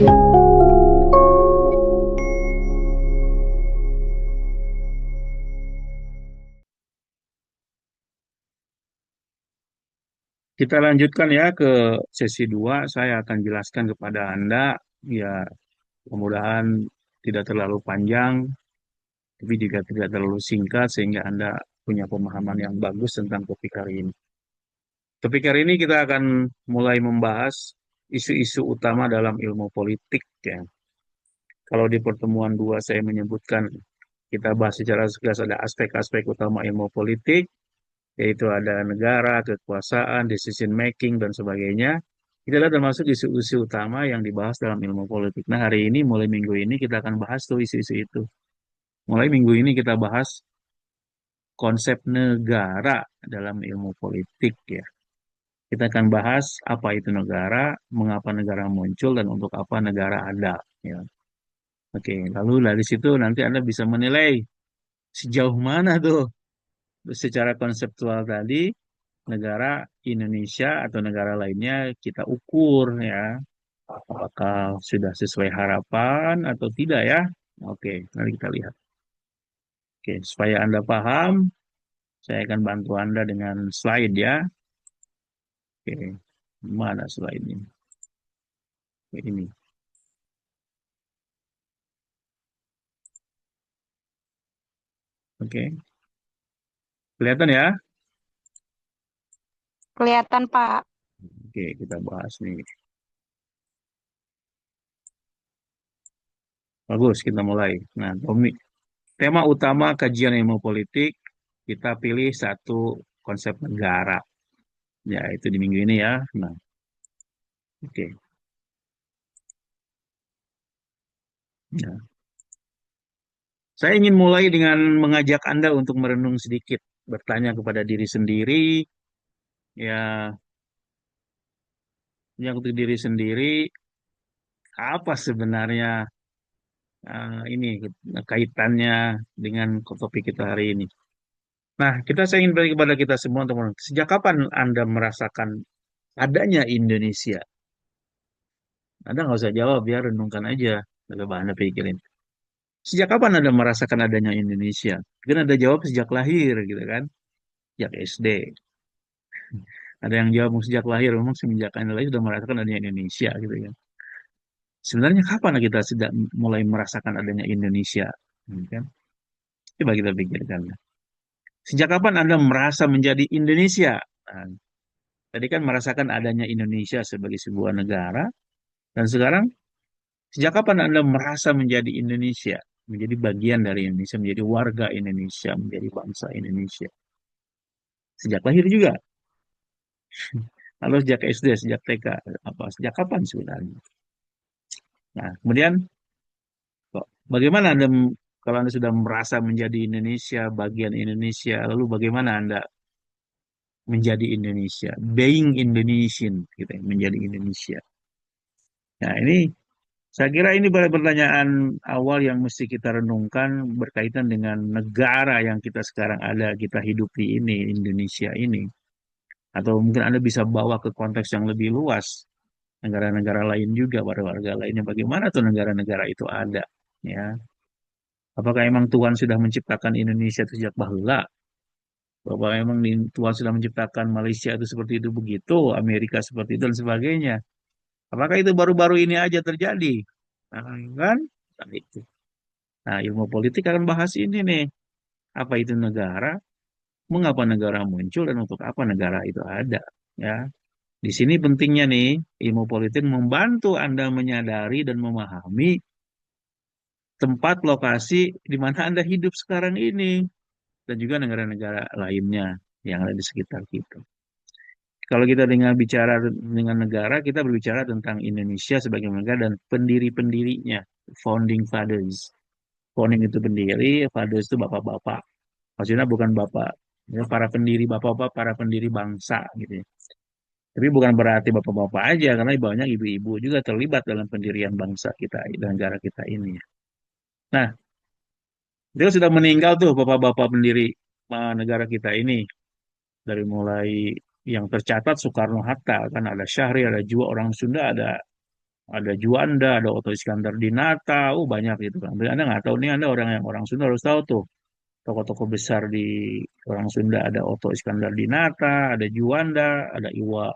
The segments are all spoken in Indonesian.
Kita lanjutkan ya ke sesi 2. Saya akan jelaskan kepada Anda, ya mudah-mudahan tidak terlalu panjang, tapi juga tidak terlalu singkat, sehingga Anda punya pemahaman yang bagus tentang topik hari ini. Topik hari ini kita akan mulai membahas isu-isu utama dalam ilmu politik ya. Kalau di pertemuan 2 saya menyebutkan kita bahas secara sekilas ada aspek-aspek utama ilmu politik, yaitu ada negara, kekuasaan, decision making, dan sebagainya. Itu adalah termasuk isu-isu utama yang dibahas dalam ilmu politik. Nah, hari ini, mulai minggu ini, kita akan bahas tuh isu-isu itu. Mulai minggu ini kita bahas konsep negara dalam ilmu politik ya. Kita akan bahas apa itu negara, mengapa negara muncul, dan untuk apa negara ada. Ya. Oke, lalu dari situ nanti Anda bisa menilai sejauh mana tuh secara konseptual tadi negara Indonesia atau negara lainnya kita ukur ya, apakah sudah sesuai harapan atau tidak ya. Oke, mari kita lihat. Oke, supaya Anda paham, saya akan bantu Anda dengan slide ya. Oke, mana slide ini? Oke, ini. Oke, kelihatan ya? Kelihatan, Pak. Oke, kita bahas nih. Bagus, kita mulai. Nah, tema utama kajian ilmu politik, kita pilih satu konsep negara. Ya, itu di minggu ini ya. Nah, oke. Ya. Saya ingin mulai dengan mengajak Anda untuk merenung sedikit, bertanya kepada diri sendiri, ya, yang untuk diri sendiri, apa sebenarnya ini kaitannya dengan topik kita hari ini. Nah, saya ingin beri kepada kita semua, teman-teman, sejak kapan Anda merasakan adanya Indonesia? Anda nggak usah jawab ya, renungkan aja, coba Anda pikirin. Sejak kapan Anda merasakan adanya Indonesia? Mungkin Anda jawab sejak lahir, gitu kan? Sejak SD. Ada yang jawab sejak lahir, memang semenjak Anda lahir sudah merasakan adanya Indonesia, gitu ya. Sebenarnya kapan kita sudah mulai merasakan adanya Indonesia? Kan? Coba kita pikirkan. Sejak kapan Anda merasa menjadi Indonesia? Nah, tadi kan merasakan adanya Indonesia sebagai sebuah negara, dan sekarang sejak kapan Anda merasa menjadi Indonesia? Menjadi bagian dari Indonesia, menjadi warga Indonesia, menjadi bangsa Indonesia. Sejak lahir juga. Lalu sejak SD, sejak TK, apa? Sejak kapan sebenarnya? Nah, kemudian bagaimana Anda kalau Anda sudah merasa menjadi Indonesia, bagian Indonesia, lalu bagaimana Anda menjadi Indonesia, being Indonesian, gitu ya, menjadi Indonesia. Nah, ini saya kira ini pertanyaan awal yang mesti kita renungkan berkaitan dengan negara yang kita sekarang ada, kita hidupi ini, Indonesia ini. Atau mungkin Anda bisa bawa ke konteks yang lebih luas, negara-negara lain juga, warga-warga lainnya. Bagaimana tuh negara-negara itu ada? Ya, apakah emang Tuhan sudah menciptakan Indonesia itu sejak bahula? Bahwa emang Tuhan sudah menciptakan Malaysia itu seperti itu begitu, Amerika seperti itu dan sebagainya. Apakah itu baru-baru ini aja terjadi? Nah, kan? Nah, itu. Nah, ilmu politik akan bahas ini nih. Apa itu negara? Mengapa negara muncul dan untuk apa negara itu ada? Ya, di sini pentingnya nih ilmu politik membantu Anda menyadari dan memahami tempat lokasi di mana Anda hidup sekarang ini dan juga negara-negara lainnya yang ada di sekitar kita. Kalau kita dengan bicara dengan negara, kita berbicara tentang Indonesia sebagai negara dan pendiri-pendirinya, founding fathers. Founding itu pendiri, fathers itu bapak-bapak. Maksudnya bukan bapak, ya, para pendiri bapak-bapak, para pendiri bangsa gitu ya. Tapi bukan berarti bapak-bapak aja, karena banyak ibu-ibu juga terlibat dalam pendirian bangsa kita dan negara kita ini ya. Nah, dia sudah meninggal tuh bapak-bapak pendiri negara kita ini. Dari mulai yang tercatat Soekarno-Hatta, kan ada Syahrir, ada juga orang Sunda, ada Ada Juanda, ada Otto Iskandar Dinata, banyak gitu kan. Tapi Anda nggak tahu nih, Anda orang yang orang Sunda harus tahu tuh. Tokoh-tokoh besar di orang Sunda ada Otto Iskandar Dinata, ada Juanda, ada Iwa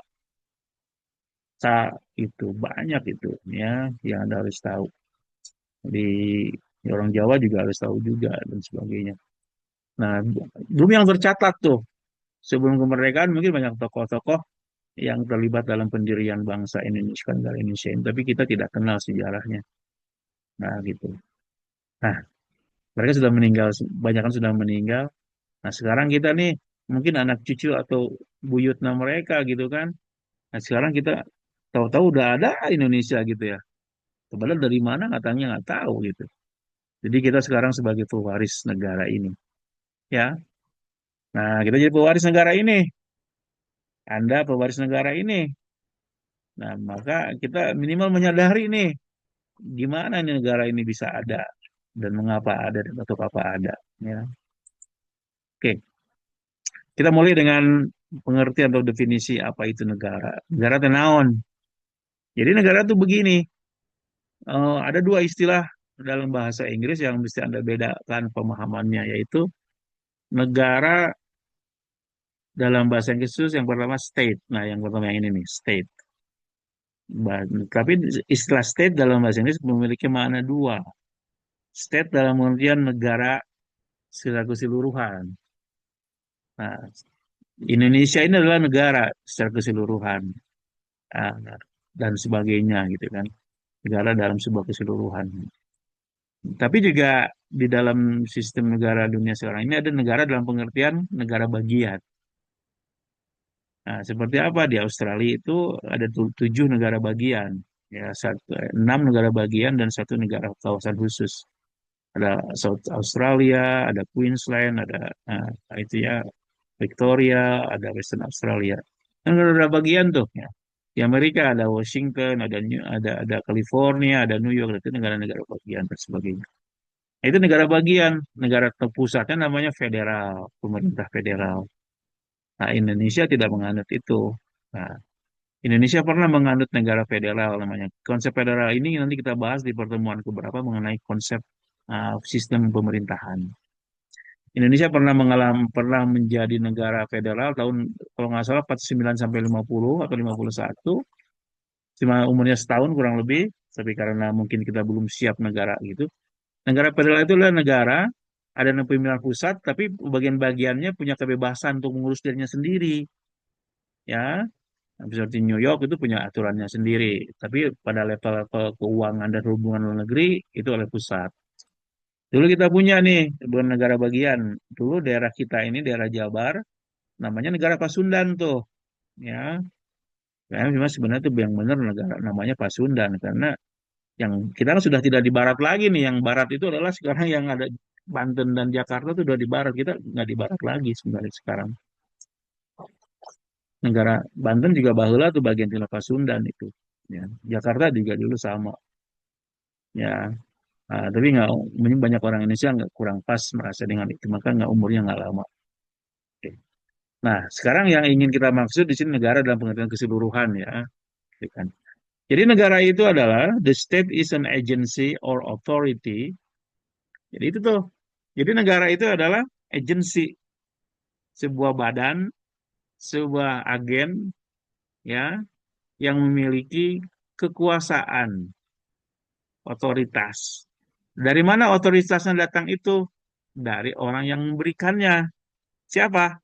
Sa, itu banyak itu ya yang Anda harus tahu. Di orang Jawa juga harus tahu juga dan sebagainya. Nah, belum yang tercatat tuh. Sebelum kemerdekaan mungkin banyak tokoh-tokoh yang terlibat dalam pendirian bangsa Indonesia, negara Indonesia ini, tapi kita tidak kenal sejarahnya. Nah, gitu. Nah, mereka sudah meninggal, banyak kan sudah meninggal. Nah, sekarang kita nih mungkin anak cucu atau buyutnya mereka gitu kan. Nah, sekarang kita tahu-tahu udah ada Indonesia gitu ya. Padahal dari mana katanya nggak tahu gitu. Jadi kita sekarang sebagai pewaris negara ini, ya. Nah, kita jadi pewaris negara ini. Anda pewaris negara ini. Nah, maka kita minimal menyadari nih, gimana nih negara ini bisa ada dan mengapa ada dan untuk apa ada. Ya. Oke, kita mulai dengan pengertian atau definisi apa itu negara. Negara itu naon. Jadi negara itu begini, ada dua istilah dalam bahasa Inggris yang mesti Anda bedakan pemahamannya, yaitu negara dalam bahasa Inggris itu yang pertama state. Nah, yang pertama yang ini nih, state. Tapi istilah state dalam bahasa Inggris memiliki makna dua. State dalam pengertian negara secara keseluruhan. Nah, Indonesia ini adalah negara secara keseluruhan, ah, dan sebagainya gitu kan. Negara dalam sebuah keseluruhan. Tapi juga di dalam sistem negara dunia sekarang ini ada negara dalam pengertian negara bagian. Nah, seperti apa di Australia itu ada tujuh negara bagian, ya enam negara bagian dan satu negara kawasan khusus. Ada South Australia, ada Queensland, ada itu ya Victoria, ada Western Australia. Negara bagian tuh ya. Di Amerika ada Washington, ada California, ada New York, itu negara-negara bagian dan sebagainya. Nah, itu negara bagian, negara pusatnya namanya federal, pemerintah federal. Nah, Indonesia tidak menganut itu. Nah, Indonesia pernah menganut negara federal namanya. Konsep federal ini nanti kita bahas di pertemuan keberapa mengenai konsep sistem pemerintahan. Indonesia pernah menjadi negara federal tahun kalau nggak salah 49 sampai 50 atau 51, cuma umurnya setahun kurang lebih, tapi karena mungkin kita belum siap negara gitu. Negara federal itu adalah negara ada pemerintahan pusat, tapi bagian-bagiannya punya kebebasan untuk mengurus dirinya sendiri, ya. Seperti New York itu punya aturannya sendiri, tapi pada level-level keuangan dan hubungan luar negeri itu oleh pusat. Dulu kita punya nih dua negara bagian. Dulu daerah kita ini daerah Jabar namanya negara Pasundan tuh, ya. Karena memang sebenarnya itu yang benar negara namanya Pasundan karena yang kita kan sudah tidak di barat lagi nih. Yang barat itu adalah sekarang yang ada Banten dan Jakarta itu udah di barat. Kita nggak di barat lagi sebenarnya sekarang. Negara Banten juga baheula tuh bagian tina Pasundan itu. Ya. Jakarta juga dulu sama. Ya, tapi nggak banyak orang Indonesia nggak kurang pas merasa dengan itu, maka nggak umurnya nggak lama. Oke. Nah, sekarang yang ingin kita maksud di sini negara dalam pengertian keseluruhan ya, gitu kan. Jadi negara itu adalah the state is an agency or authority. Jadi itu tuh. Jadi negara itu adalah agensi, sebuah badan, sebuah agen ya yang memiliki kekuasaan, otoritas. Dari mana otoritasnya datang itu? Dari orang yang memberikannya. Siapa?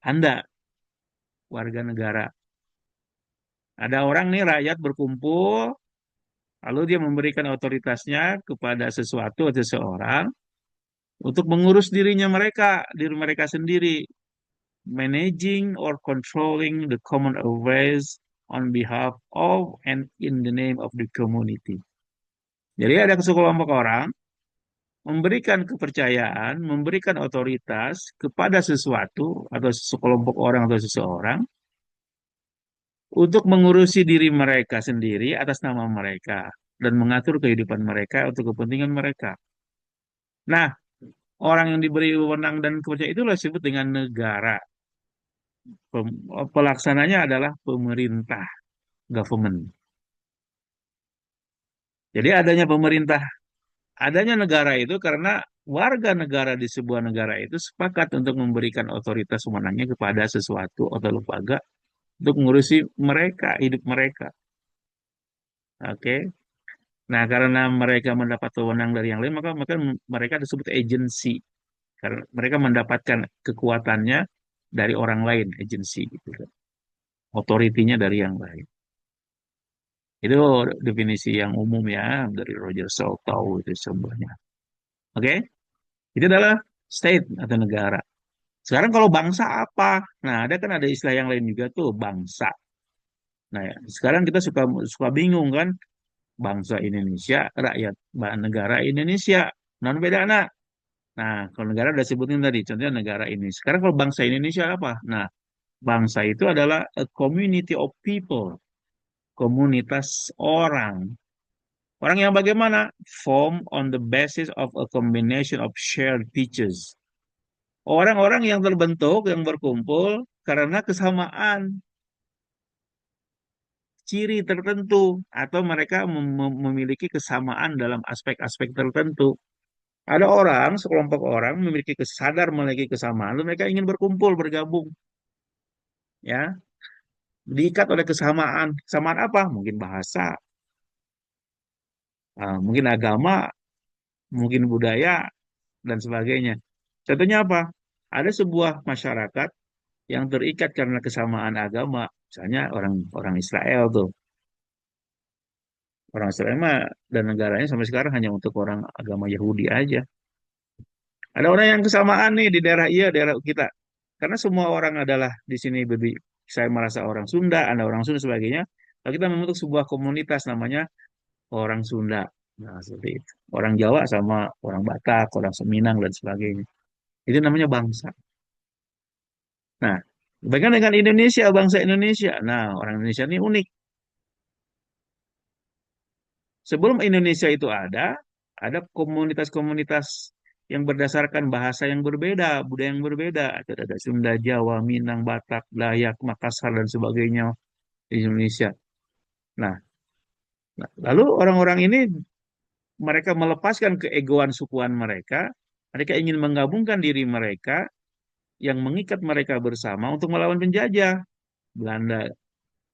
Anda, warga negara. Ada orang nih rakyat berkumpul, lalu dia memberikan otoritasnya kepada sesuatu atau seseorang untuk mengurus diri mereka sendiri, managing or controlling the common affairs on behalf of and in the name of the community. Jadi ada sekelompok orang memberikan kepercayaan, memberikan otoritas kepada sesuatu atau sekelompok orang atau seseorang untuk mengurusi diri mereka sendiri atas nama mereka dan mengatur kehidupan mereka untuk kepentingan mereka. Nah, orang yang diberi wewenang dan kepercayaan itulah disebut dengan negara. Pelaksananya adalah pemerintah, government. Jadi adanya negara itu karena warga negara di sebuah negara itu sepakat untuk memberikan otoritas sewenangnya kepada sesuatu atau lembaga untuk mengurusi mereka, hidup mereka. Oke. Nah, karena mereka mendapat wewenang dari yang lain, maka mereka disebut agency. Karena mereka mendapatkan kekuatannya dari orang lain, agency gitu kan. Otoritinya dari yang lain. Itu definisi yang umum ya dari Roger Saltow itu sebenarnya. Oke? Itu adalah state atau negara. Sekarang kalau bangsa apa? Nah, ada istilah yang lain juga tuh, bangsa. Nah, ya, sekarang kita suka suka bingung kan, bangsa Indonesia, negara Indonesia. Non beda anak. Nah, kalau negara udah sebutin tadi, contohnya negara ini. Sekarang kalau bangsa Indonesia apa? Nah, bangsa itu adalah a community of people, komunitas orang. Orang yang bagaimana? Form on the basis of a combination of shared features. Orang-orang yang terbentuk, yang berkumpul karena kesamaan ciri tertentu atau mereka memiliki kesamaan dalam aspek-aspek tertentu. Ada orang, sekelompok orang memiliki kesamaan, lalu mereka ingin berkumpul, bergabung, ya, diikat oleh kesamaan. Kesamaan apa? Mungkin bahasa, mungkin agama, mungkin budaya, dan sebagainya. Contohnya apa? Ada sebuah masyarakat yang terikat karena kesamaan agama, misalnya orang orang Israel tuh. Orang Israel mah dan negaranya sampai sekarang hanya untuk orang agama Yahudi aja. Ada orang yang kesamaan nih di daerah iya, daerah kita. Karena semua orang adalah di sini saya merasa orang Sunda, Anda orang Sunda sebagainya. Lalu kita membentuk sebuah komunitas namanya orang Sunda. Nah, seperti itu. Orang Jawa sama orang Batak, orang Seminang dan sebagainya. Itu namanya bangsa. Nah, bagaimana dengan Indonesia, bangsa Indonesia? Nah, orang Indonesia ini unik. Sebelum Indonesia itu ada komunitas-komunitas yang berdasarkan bahasa yang berbeda, budaya yang berbeda. Ada Sunda, Jawa, Minang, Batak, Dayak, Makassar, dan sebagainya di Indonesia. Nah, lalu orang-orang ini mereka melepaskan keegoan sukuan mereka, mereka ingin menggabungkan diri mereka yang mengikat mereka bersama untuk melawan penjajah Belanda.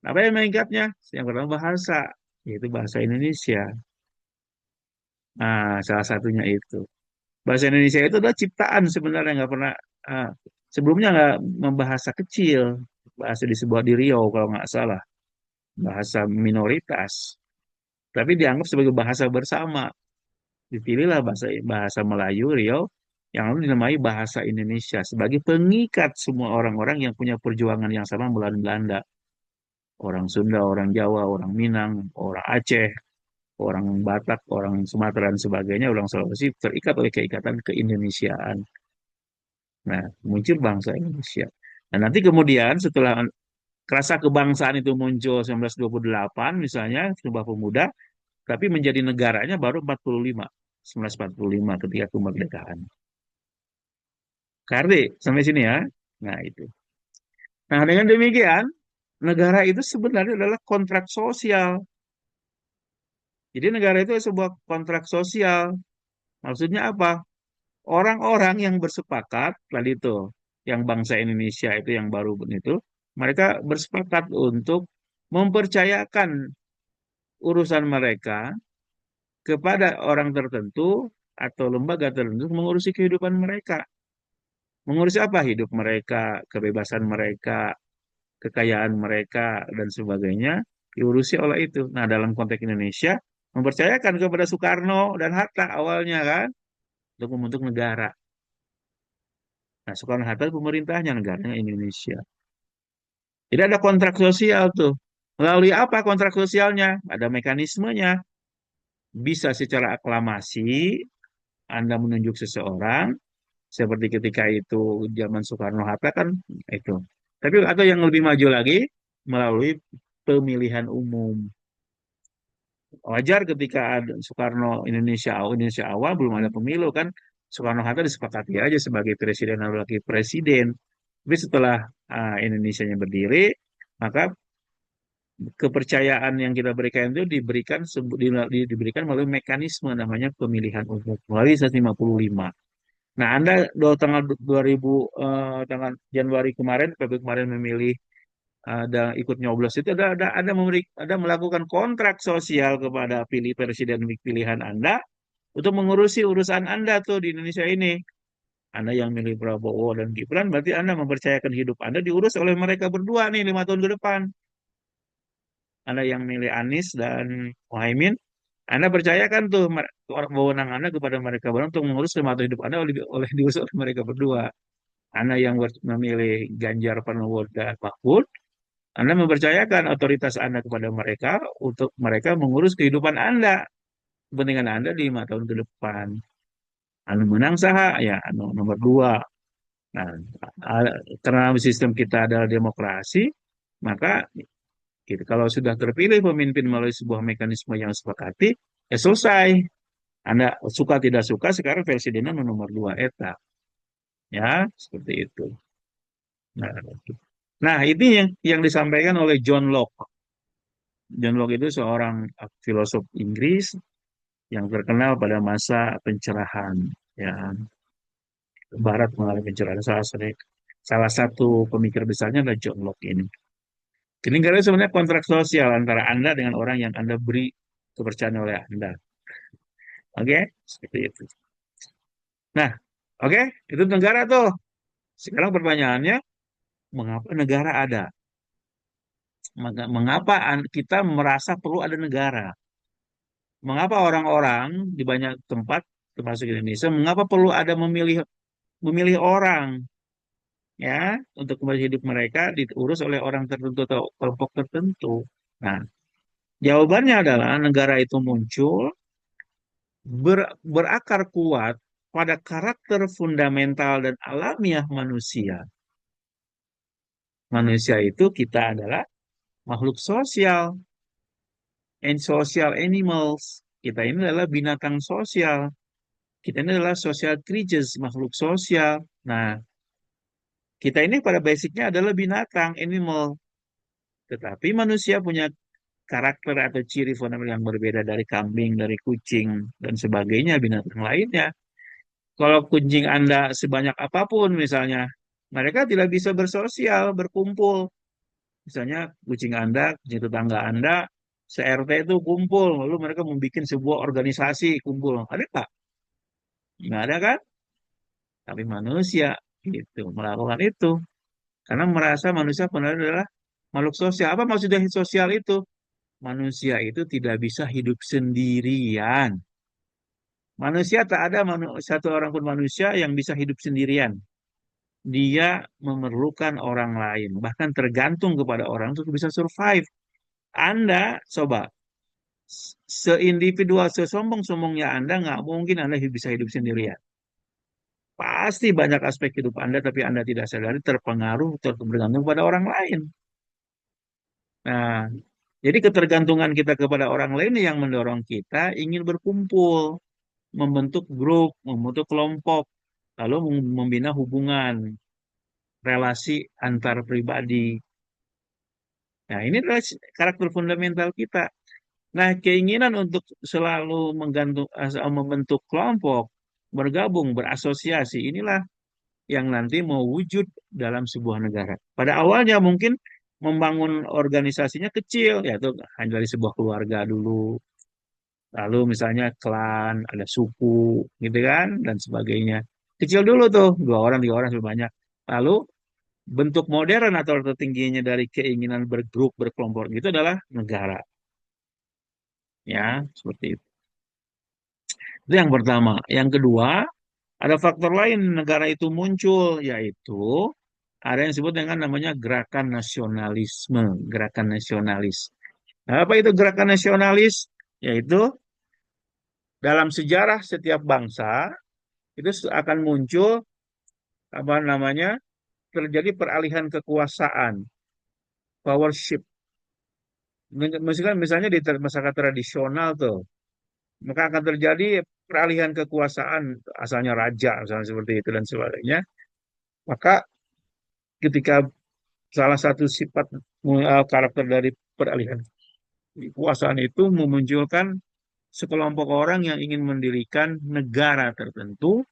Apa yang mengikatnya? Yang pertama bahasa, yaitu bahasa Indonesia. Nah, salah satunya itu. Bahasa Indonesia itu adalah ciptaan sebenarnya nggak pernah ah, sebelumnya nggak membahasa kecil, bahasa di sebuah di Riau kalau nggak salah, bahasa minoritas, tapi dianggap sebagai bahasa bersama. Dipilihlah bahasa bahasa Melayu Riau yang lalu dinamai bahasa Indonesia sebagai pengikat semua orang-orang yang punya perjuangan yang sama melawan Belanda. Orang Sunda, orang Jawa, orang Minang, orang Aceh, orang Batak, orang Sumatera dan sebagainya, orang Sulawesi terikat oleh keikatan keindonesiaan. Nah, muncul bangsa Indonesia. Nah, nanti kemudian setelah rasa kebangsaan itu muncul 1928 misalnya, Sumpah Pemuda, tapi menjadi negaranya baru 45, 1945 ketika kemerdekaan. Kardi, sampai sini ya. Nah, itu. Nah, dengan demikian, negara itu sebenarnya adalah kontrak sosial. Jadi negara itu sebuah kontrak sosial. Maksudnya apa? Orang-orang yang bersepakat tadi itu, yang bangsa Indonesia itu yang baru itu, mereka bersepakat untuk mempercayakan urusan mereka kepada orang tertentu atau lembaga tertentu untuk mengurusi kehidupan mereka. Mengurusi apa? Hidup mereka, kebebasan mereka, kekayaan mereka, dan sebagainya diurusi oleh itu. Nah, dalam konteks Indonesia, mempercayakan kepada Soekarno dan Hatta awalnya kan, untuk membentuk negara. Nah, Soekarno-Hatta pemerintahnya negaranya Indonesia. Jadi ada kontrak sosial tuh. Melalui apa kontrak sosialnya? Ada mekanismenya. Bisa secara aklamasi, Anda menunjuk seseorang, seperti ketika itu zaman Soekarno-Hatta kan itu. Tapi atau yang lebih maju lagi, melalui pemilihan umum. Wajar ketika ada Indonesia awal belum ada pemilu kan, Soekarno-Hatta disepakati aja sebagai presiden dan wakil presiden. Tapi setelah Indonesia berdiri, maka kepercayaan yang kita berikan itu diberikan melalui mekanisme namanya pemilihan umum melalui 155. Nah, Anda tanggal 2000 tanggal Januari kemarin, Februari kemarin memilih ada ikut nyoblos itu ada melakukan kontrak sosial kepada pilih presiden pilihan Anda untuk mengurusi urusan Anda tuh di Indonesia ini. Anda yang milih Prabowo dan Gibran berarti Anda mempercayakan hidup Anda diurus oleh mereka berdua nih 5 tahun ke depan. Anda yang milih Anies dan Muhaimin, Anda percayakan tuh orang wewenang Anda kepada mereka berdua untuk mengurus 5 tahun hidup Anda oleh diurus oleh mereka berdua. Anda yang memilih Ganjar Pranowo dan Mahfud, Anda mempercayakan otoritas Anda kepada mereka untuk mereka mengurus kehidupan Anda, kepentingan Anda di 5 tahun ke depan. Anu menang saha ya anu nomor dua. Nah, karena sistem kita adalah demokrasi, maka gitu. Kalau sudah terpilih pemimpin melalui sebuah mekanisme yang sepakati, ya selesai. Anda suka tidak suka sekarang presidennya nomor dua eta, ya seperti itu. Nah, ini yang disampaikan oleh John Locke. John Locke itu seorang filosof Inggris yang terkenal pada masa pencerahan, ya Barat mengalami pencerahan. Salah satu pemikir besarnya adalah John Locke ini. Ini karena sebenarnya kontrak sosial antara Anda dengan orang yang Anda beri kepercayaan oleh Anda. Oke, seperti itu. Nah, oke, itu negara tuh. Sekarang pertanyaannya, mengapa negara ada? Mengapa kita merasa perlu ada negara? Mengapa orang-orang di banyak tempat, termasuk Indonesia, mengapa perlu ada memilih memilih orang, ya, untuk kembali hidup mereka diurus oleh orang tertentu atau kelompok tertentu? Nah, jawabannya adalah negara itu muncul berakar kuat pada karakter fundamental dan alamiah manusia. Manusia itu kita adalah makhluk sosial, and social animals. Kita ini adalah binatang sosial. Kita ini adalah social creatures, makhluk sosial. Nah, kita ini pada basicnya adalah binatang, animal. Tetapi manusia punya karakter atau ciri fundamental yang berbeda dari kambing, dari kucing, dan sebagainya, binatang lainnya. Kalau kucing Anda sebanyak apapun misalnya, mereka tidak bisa bersosial, berkumpul. Misalnya kucing Anda, kucing tetangga Anda, se-RT itu kumpul, lalu mereka membuat sebuah organisasi kumpul. Ada nggak? Nggak ada kan? Tapi manusia gitu melakukan itu karena merasa manusia benar adalah makhluk sosial. Apa maksud dari sosial itu? Manusia itu tidak bisa hidup sendirian. Manusia tak ada satu orang pun manusia yang bisa hidup sendirian. Dia memerlukan orang lain, bahkan tergantung kepada orang untuk bisa survive. Anda coba seindividual, sesombong-sombongnya Anda, nggak mungkin Anda bisa hidup sendirian. Pasti banyak aspek hidup Anda, tapi Anda tidak sadari terpengaruh, bergantung pada orang lain. Nah, jadi ketergantungan kita kepada orang lain yang mendorong kita ingin berkumpul, membentuk grup, membentuk kelompok, lalu membina hubungan, relasi antar pribadi. Nah, ini adalah karakter fundamental kita. Nah, keinginan untuk selalu membentuk kelompok, bergabung, berasosiasi, inilah yang nanti mau wujud dalam sebuah negara. Pada awalnya mungkin membangun organisasinya kecil, yaitu hanya dari sebuah keluarga dulu. Lalu misalnya klan, ada suku, gitu kan, dan sebagainya. Kecil dulu tuh, 2 orang, 3 orang, lebih banyak. Lalu bentuk modern atau tertingginya dari keinginan bergrup, berkelompok itu adalah negara. Ya, seperti itu. Itu yang pertama. Yang kedua, ada faktor lain negara itu muncul, yaitu ada yang disebut dengan namanya gerakan nasionalisme, gerakan nasionalis. Nah, apa itu gerakan nasionalis? Yaitu dalam sejarah setiap bangsa itu akan muncul apa namanya terjadi peralihan kekuasaan, power shift. Misalnya di masyarakat tradisional tuh, maka akan terjadi peralihan kekuasaan, asalnya raja, misalnya seperti itu dan sebagainya. Maka ketika salah satu sifat karakter dari peralihan kekuasaan itu memunculkan sekelompok orang yang ingin mendirikan negara tertentu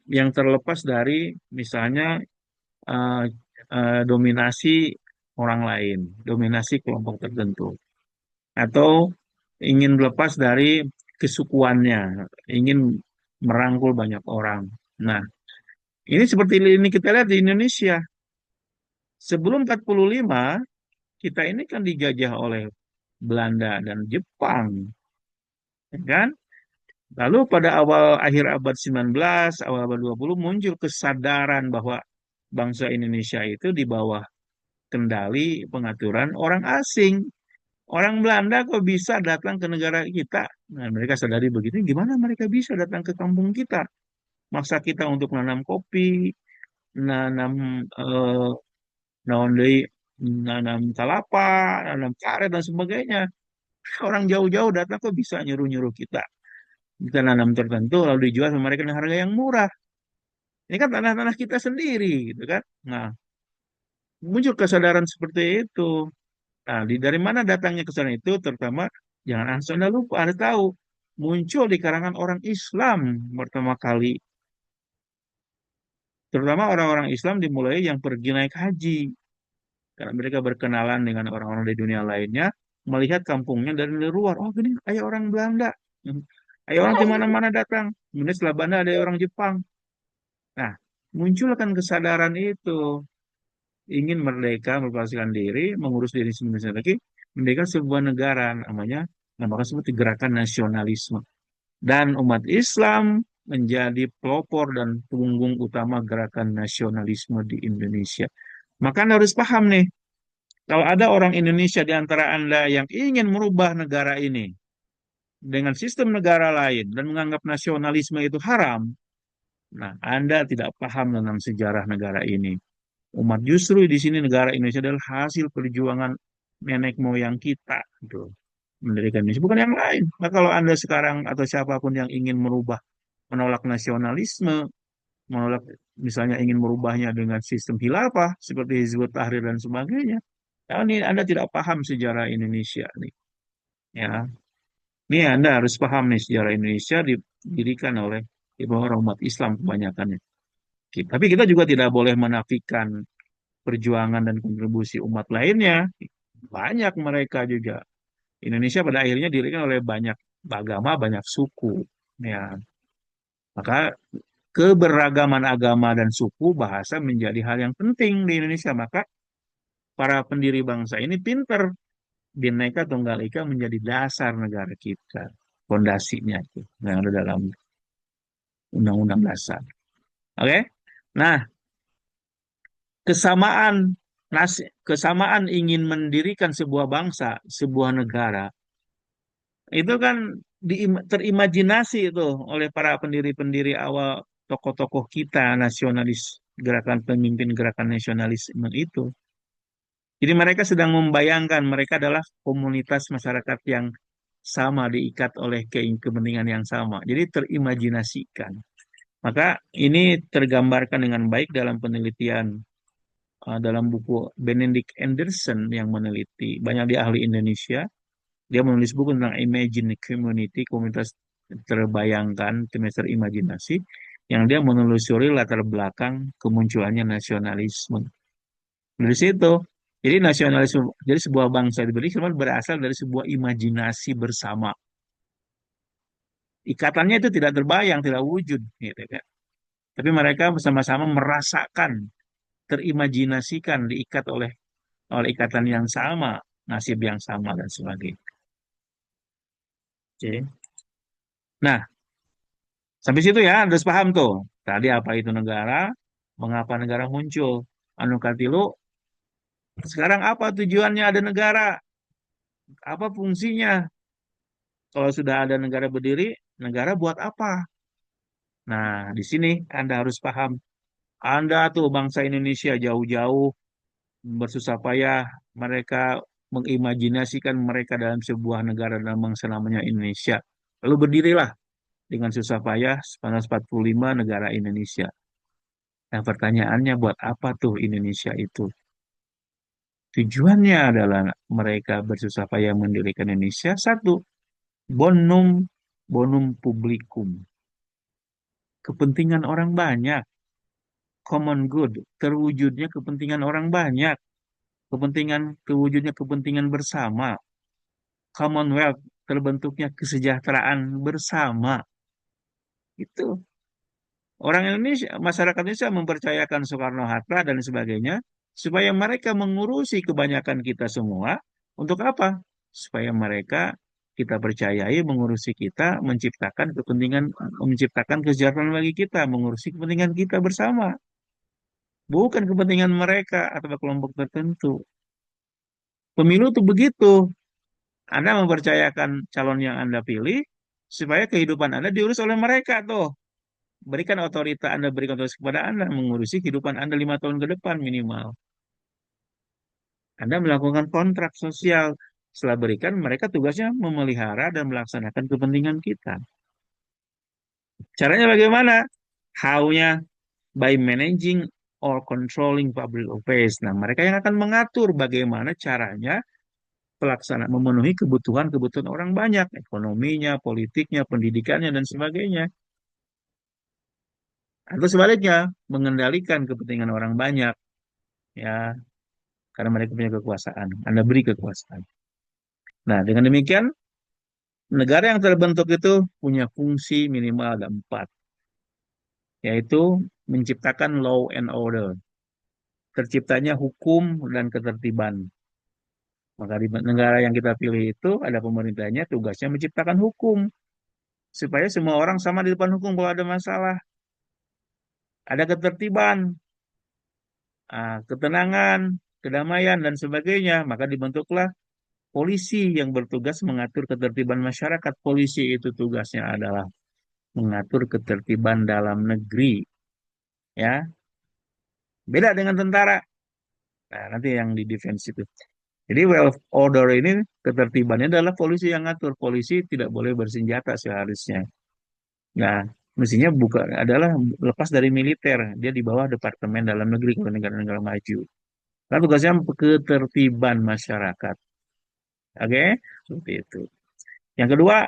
yang terlepas dari misalnya eh, dominasi orang lain, dominasi kelompok tertentu, atau ingin lepas dari kesukuannya, ingin merangkul banyak orang. Nah, ini seperti ini kita lihat di Indonesia. Sebelum 45, kita ini kan dijajah oleh Belanda dan Jepang, ya kan? Lalu pada awal akhir abad 19, awal abad 20 muncul kesadaran bahwa bangsa Indonesia itu di bawah kendali pengaturan orang asing. Orang Belanda kok bisa datang ke negara kita? Nah, mereka sadari begitu, gimana mereka bisa datang ke kampung kita? Maksa kita untuk nanam kopi, nanam naon deui, nanam kelapa, nanam karet dan sebagainya. Orang jauh-jauh datang kok bisa nyuruh-nyuruh kita nanam tertentu lalu dijual sama mereka dengan harga yang murah. Ini kan tanah-tanah kita sendiri, gitu kan? Nah, muncul kesadaran seperti itu. Nah, dari mana datangnya kesadaran itu? Terutama jangan Anda lupa, Anda tahu muncul di kalangan orang Islam pertama kali. Terutama orang-orang Islam dimulai yang pergi naik haji. Karena mereka berkenalan dengan orang-orang di dunia lainnya, melihat kampungnya dari luar. Oh, gini, ayo orang Belanda. Ayo orang di mana-mana datang. Kemudian setelah Belanda ada orang Jepang. Nah, munculkan kesadaran itu. Ingin merdeka, melepaskan diri, mengurus diri sendiri lagi, mendirikan sebuah negara namanya, namakan seperti gerakan nasionalisme. Dan umat Islam menjadi pelopor dan punggung utama gerakan nasionalisme di Indonesia. Maka Anda harus paham nih, kalau ada orang Indonesia di antara Anda yang ingin merubah negara ini dengan sistem negara lain dan menganggap nasionalisme itu haram, nah Anda tidak paham tentang sejarah negara ini. Umat justru di sini negara Indonesia adalah hasil perjuangan nenek moyang kita, gitu. Mendirikan Indonesia bukan yang lain. Nah, kalau Anda sekarang atau siapapun yang ingin merubah, menolak nasionalisme, menolak misalnya ingin merubahnya dengan sistem khilafah seperti Hizbut Tahrir dan sebagainya, nah, ini Anda tidak paham sejarah Indonesia nih. Ya, ini Anda harus paham nih sejarah Indonesia didirikan oleh orang umat Islam kebanyakannya. Tapi kita juga tidak boleh menafikan perjuangan dan kontribusi umat lainnya. Banyak mereka juga. Indonesia pada akhirnya didirikan oleh banyak agama, banyak suku. Ya, maka keberagaman agama dan suku bahasa menjadi hal yang penting di Indonesia. Maka para pendiri bangsa ini pinter. Bhinneka Tunggal Ika menjadi dasar negara kita. Fondasinya itu yang ada dalam Undang-Undang Dasar. Oke? Nah, kesamaan kesamaan ingin mendirikan sebuah bangsa, sebuah negara, itu kan terimajinasi itu oleh para pendiri-pendiri awal, tokoh-tokoh kita nasionalis, gerakan pemimpin gerakan nasionalisme itu. Jadi mereka sedang membayangkan mereka adalah komunitas masyarakat yang sama diikat oleh kepentingan yang sama. Jadi terimajinasikan. Maka ini tergambarkan dengan baik dalam penelitian dalam buku Benedict Anderson yang meneliti banyak di ahli Indonesia. Dia menulis buku tentang Imagine Community, komunitas terbayangkan, terimajinasi, yang dia menelusuri latar belakang kemunculannya nasionalisme. Dari situ, jadi nasionalisme, jadi sebuah bangsa diberi berasal dari sebuah imajinasi bersama. Ikatannya itu tidak terbayang, tidak wujud, gitu kan. Tapi mereka bersama-sama merasakan, terimajinasikan, diikat oleh ikatan yang sama, nasib yang sama dan sebagainya. Oke. Nah, sampai situ ya, harus paham tuh. Tadi apa itu negara, mengapa negara muncul. Anu katilu, sekarang apa tujuannya ada negara? Apa fungsinya? Kalau sudah ada negara berdiri, negara buat apa? Nah, di sini Anda harus paham. Anda tuh bangsa Indonesia jauh-jauh bersusah payah, mereka mengimajinasikan mereka dalam sebuah negara dan bangsa namanya Indonesia. Lalu berdirilah dengan susah payah 1945 negara Indonesia. Nah, pertanyaannya buat apa tuh Indonesia itu? Tujuannya adalah mereka bersusah payah mendirikan Indonesia. Satu, bonum bonum publikum. Kepentingan orang banyak, common good, terwujudnya kepentingan orang banyak, terwujudnya kepentingan bersama, Commonwealth, terbentuknya kesejahteraan bersama. Itu orang Indonesia, masyarakat Indonesia mempercayakan Soekarno-Hatta dan sebagainya supaya mereka mengurusi kebanyakan kita semua. Untuk apa? Supaya mereka kita percayai mengurusi kita, menciptakan kesejahteraan bagi kita, mengurusi kepentingan kita bersama, bukan kepentingan mereka atau kelompok tertentu. Pemilu itu begitu. Anda mempercayakan calon yang Anda pilih supaya kehidupan Anda diurus oleh mereka tuh. Berikan otoritas kepada Anda mengurusi kehidupan Anda 5 tahun ke depan minimal. Anda melakukan kontrak sosial. Setelah berikan, mereka tugasnya memelihara dan melaksanakan kepentingan kita. Caranya bagaimana? How-nya by managing or controlling public affairs. Nah, mereka yang akan mengatur bagaimana caranya pelaksanaan memenuhi kebutuhan-kebutuhan orang banyak, ekonominya, politiknya, pendidikannya, dan sebagainya. Atau sebaliknya, mengendalikan kepentingan orang banyak, ya, karena mereka punya kekuasaan. Anda beri kekuasaan. Nah, dengan demikian, negara yang terbentuk itu punya fungsi minimal ada 4, yaitu menciptakan law and order, terciptanya hukum dan ketertiban. Maka di negara yang kita pilih itu ada pemerintahnya, tugasnya menciptakan hukum, supaya semua orang sama di depan hukum kalau ada masalah. Ada ketertiban, ketenangan, kedamaian, dan sebagainya. Maka dibentuklah polisi yang bertugas mengatur ketertiban masyarakat. Polisi itu tugasnya adalah mengatur ketertiban dalam negeri, ya. Beda dengan tentara. Nah, nanti yang di defense itu. Jadi well order ini ketertibannya adalah polisi yang ngatur. Polisi tidak boleh bersenjata seharusnya. Nah, mestinya bukan adalah lepas dari militer. Dia di bawah Departemen Dalam Negeri kalau negara-negara maju. Nah, tugasnya ketertiban masyarakat. Oke, seperti itu. Yang kedua,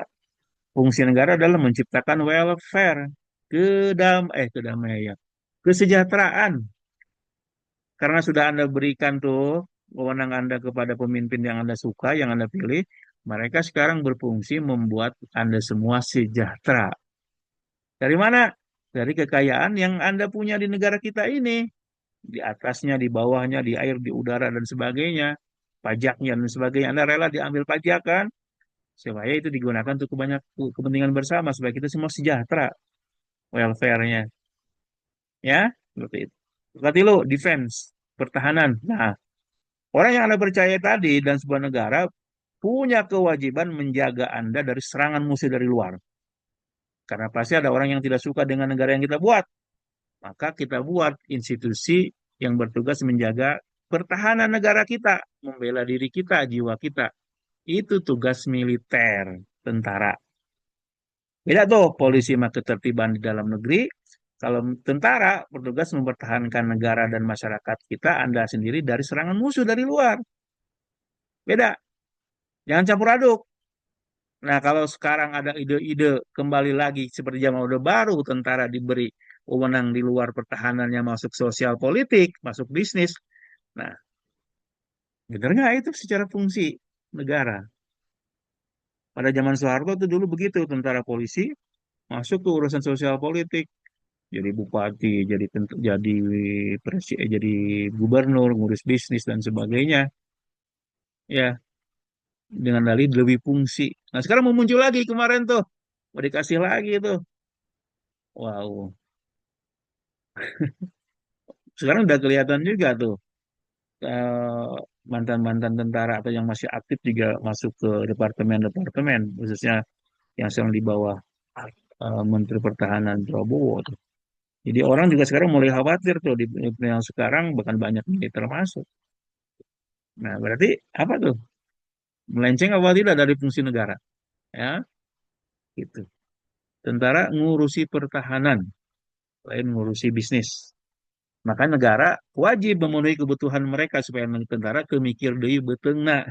fungsi negara adalah menciptakan welfare, kedamaian, kesejahteraan. Karena sudah Anda berikan tuh wewenang Anda kepada pemimpin yang Anda suka, yang Anda pilih, mereka sekarang berfungsi membuat Anda semua sejahtera. Dari mana? Dari kekayaan yang Anda punya di negara kita ini. Di atasnya, di bawahnya, di air, di udara, dan sebagainya. Pajaknya dan sebagainya. Anda rela diambil pajak kan? Supaya itu digunakan untuk kepentingan bersama. Supaya kita semua sejahtera. Welfare-nya. Ya, seperti itu. Berarti lo defense, pertahanan. Nah, orang yang Anda percaya tadi dan sebuah negara punya kewajiban menjaga Anda dari serangan musuh dari luar. Karena pasti ada orang yang tidak suka dengan negara yang kita buat. Maka kita buat institusi yang bertugas menjaga pertahanan negara kita, membela diri kita, jiwa kita. Itu tugas militer, tentara. Beda tuh, polisi mah ketertiban di dalam negeri. Kalau tentara bertugas mempertahankan negara dan masyarakat kita, Anda sendiri dari serangan musuh dari luar. Beda, jangan campur aduk. Nah, kalau sekarang ada ide-ide kembali lagi seperti zaman Orde Baru, tentara diberi wewenang di luar pertahanannya masuk sosial politik, masuk bisnis. Nah, benar nggak itu secara fungsi negara? Pada zaman Soeharto itu dulu begitu, tentara polisi masuk ke urusan sosial politik, jadi bupati, jadi gubernur, ngurus bisnis dan sebagainya. Ya, dengan dalih lebih fungsi. Nah, sekarang mau muncul lagi kemarin tuh, mau dikasih lagi tuh. Wow, sekarang udah kelihatan juga tuh eh, mantan-mantan tentara atau yang masih aktif juga masuk ke departemen-departemen, khususnya yang sedang di bawah Menteri Pertahanan Prabowo tuh. Jadi orang juga sekarang mulai khawatir tuh di yang sekarang bahkan banyak militer masuk. Nah, berarti apa tuh? Melenceng apa tidak dari fungsi negara? Ya, gitu. Tentara ngurusi pertahanan, lain ngurusi bisnis. Maka negara wajib memenuhi kebutuhan mereka supaya tentara kemikir deui beteungna,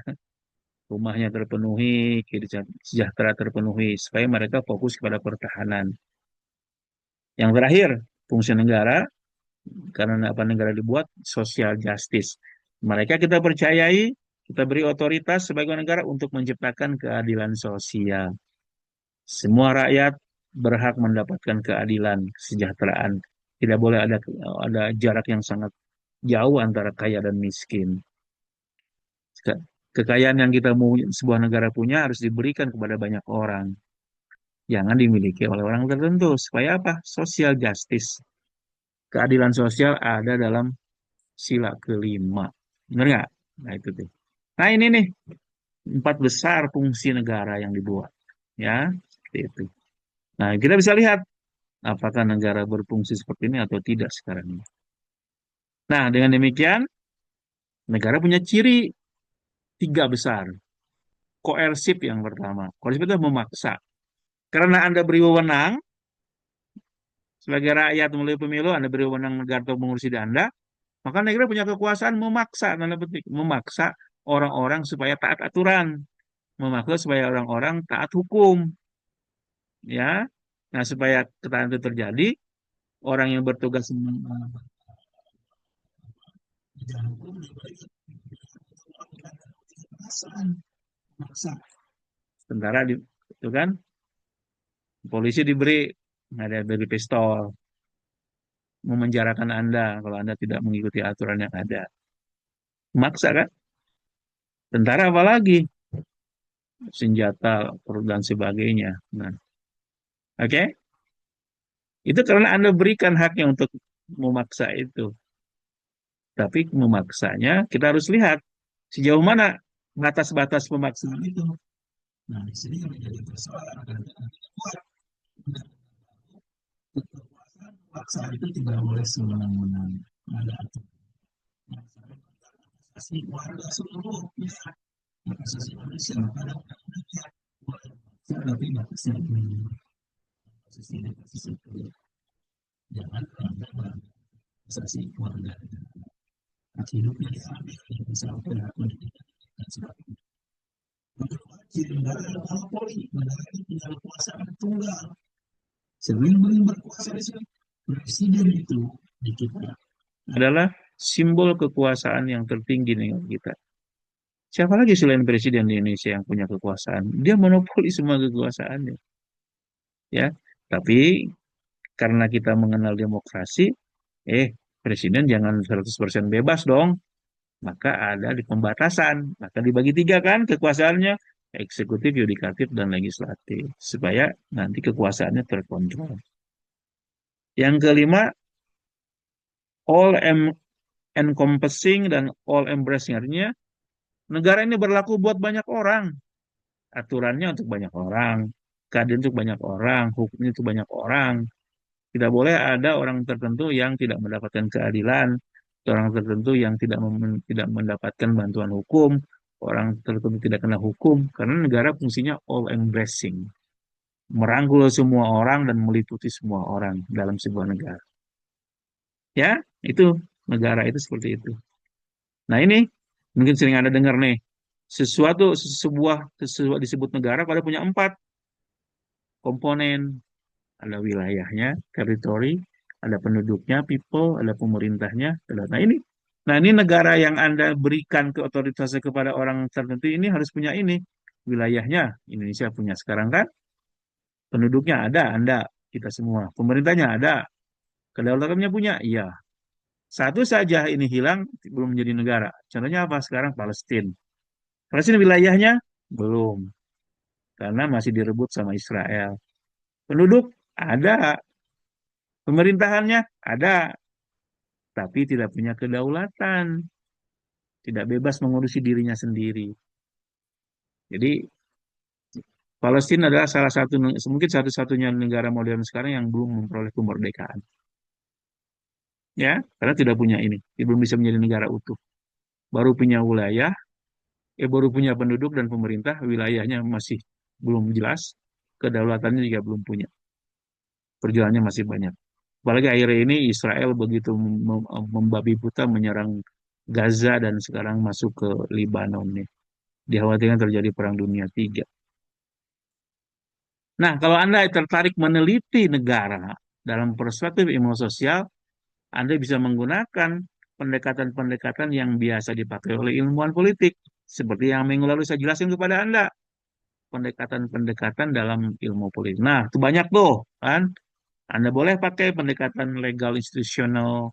rumahnya terpenuhi, kehidupan sejahtera terpenuhi, supaya mereka fokus kepada pertahanan. Yang terakhir, fungsi negara, karena apa negara dibuat, social justice. Mereka kita percayai, kita beri otoritas sebagai negara untuk menciptakan keadilan sosial. Semua rakyat berhak mendapatkan keadilan, kesejahteraan. Tidak boleh ada jarak yang sangat jauh antara kaya dan miskin. Kekayaan yang kita mau sebuah negara punya harus diberikan kepada banyak orang. Jangan dimiliki oleh orang tertentu. Supaya apa? Social justice. Keadilan sosial ada dalam sila kelima. Benar nggak? Nah itu tuh. Nah ini nih, empat besar fungsi negara yang dibuat. Ya, seperti itu. Nah, kita bisa lihat apakah negara berfungsi seperti ini atau tidak sekarang ini. Nah, dengan demikian, negara punya ciri tiga besar. Koersif yang pertama. Koersif itu memaksa. Karena Anda beri wewenang, sebagai rakyat melalui pemilu, Anda beri wewenang negara untuk mengurusi Anda, maka negara punya kekuasaan memaksa, tanda petik, memaksa orang-orang supaya taat aturan, memaksa supaya orang-orang taat hukum, ya. Nah, supaya ketaatan itu terjadi, orang yang bertugas memaksa. Tentara itu kan, polisi beri pistol, memenjarakan Anda kalau Anda tidak mengikuti aturan yang ada. Memaksa kan? Tentara apalagi? Senjata dan sebagainya. Nah, oke? Itu karena Anda berikan haknya untuk memaksa itu. Tapi memaksanya kita harus lihat sejauh mana batas-batas pemaksaan itu. Nah, di sini yang menjadi persoalan adalah paksa itu tidak boleh semena-mena. Ada asasi warga seluruhnya, asasi manusia, ada tapi batasnya ini, asasi ini, asasi itu. Jangan melanggar asasi warga. Hak hidupnya diambil, misalkan hak pendidikan dan sebagainya. Wajib negara ada monopoli, negara ini punya kekuasaan tunggal. Sebelum berkuasa di sini, presiden itu di kita adalah simbol kekuasaan yang tertinggi nih kita. Siapa lagi selain presiden di Indonesia yang punya kekuasaan? Dia monopoli semua kekuasaannya, ya. Tapi karena kita mengenal demokrasi, presiden jangan 100% bebas dong. Maka ada di pembatasan. Maka dibagi tiga kan kekuasaannya, eksekutif, yudikatif, dan legislatif. Supaya nanti kekuasaannya terkontrol. Yang kelima, all encompassing dan all embracing. Artinya negara ini berlaku buat banyak orang. Aturannya untuk banyak orang. Keadilan untuk banyak orang. Hukumnya untuk banyak orang. Tidak boleh ada orang tertentu yang tidak mendapatkan keadilan. Orang tertentu yang tidak mendapatkan bantuan hukum. Orang tertentu tidak kena hukum. Karena negara fungsinya all embracing. Merangkul semua orang dan meliputi semua orang dalam sebuah negara. Ya, itu negara itu seperti itu. Nah ini mungkin sering Anda dengar nih, sebuah disebut negara pada punya empat komponen. Ada wilayahnya, territory, ada penduduknya, people, ada pemerintahnya. Nah ini negara yang Anda berikan ke otoritasnya kepada orang tertentu ini harus punya ini. Wilayahnya, Indonesia punya sekarang kan? Penduduknya ada, Anda, kita semua. Pemerintahnya ada, kedaulatannya punya, iya. Satu saja ini hilang, belum menjadi negara. Contohnya apa sekarang? Palestina. Palestina wilayahnya belum, karena masih direbut sama Israel. Penduduk ada, pemerintahannya ada, tapi tidak punya kedaulatan, tidak bebas mengurusi dirinya sendiri. Jadi Palestina adalah salah satu, mungkin satu-satunya negara modern sekarang yang belum memperoleh kemerdekaan. Ya, karena tidak punya ini, belum bisa menjadi negara utuh. Baru punya wilayah, baru punya penduduk dan pemerintah, wilayahnya masih belum jelas, kedaulatannya juga belum punya. Perjuangannya masih banyak. Apalagi akhir ini Israel begitu membabi buta menyerang Gaza dan sekarang masuk ke Lebanon nih. Dikhawatirkan terjadi perang dunia tiga. Nah, kalau Anda tertarik meneliti negara dalam perspektif ilmu sosial, Anda bisa menggunakan pendekatan-pendekatan yang biasa dipakai oleh ilmuwan politik. Seperti yang minggu lalu saya jelasin kepada Anda. Pendekatan-pendekatan dalam ilmu politik. Nah, itu banyak tuh, kan? Anda boleh pakai pendekatan legal institusional,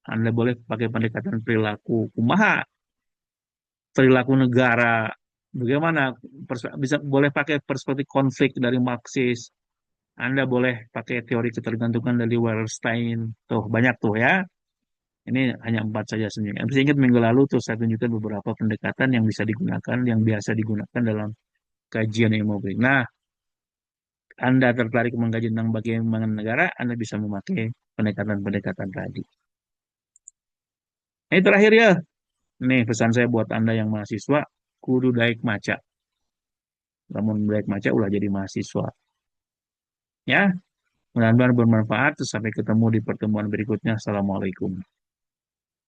Anda boleh pakai pendekatan perilaku kumaha, perilaku negara, bagaimana bisa boleh pakai perspektif konflik dari Marxis, Anda boleh pakai teori ketergantungan dari Wallerstein, tuh banyak tuh ya. Ini hanya empat saja sebenarnya. Saya ingat minggu lalu tuh saya tunjukkan beberapa pendekatan yang bisa digunakan, yang biasa digunakan dalam kajian ilmu politik. Nah, Anda tertarik mengkaji tentang bagaimana negara, Anda bisa memakai pendekatan-pendekatan tadi. Ini terakhir ya, nih pesan saya buat Anda yang mahasiswa, kudu daek maca. Namun daek maca ulah jadi mahasiswa. Ya, mudah-mudahan bermanfaat. Sampai ketemu di pertemuan berikutnya. Assalamualaikum.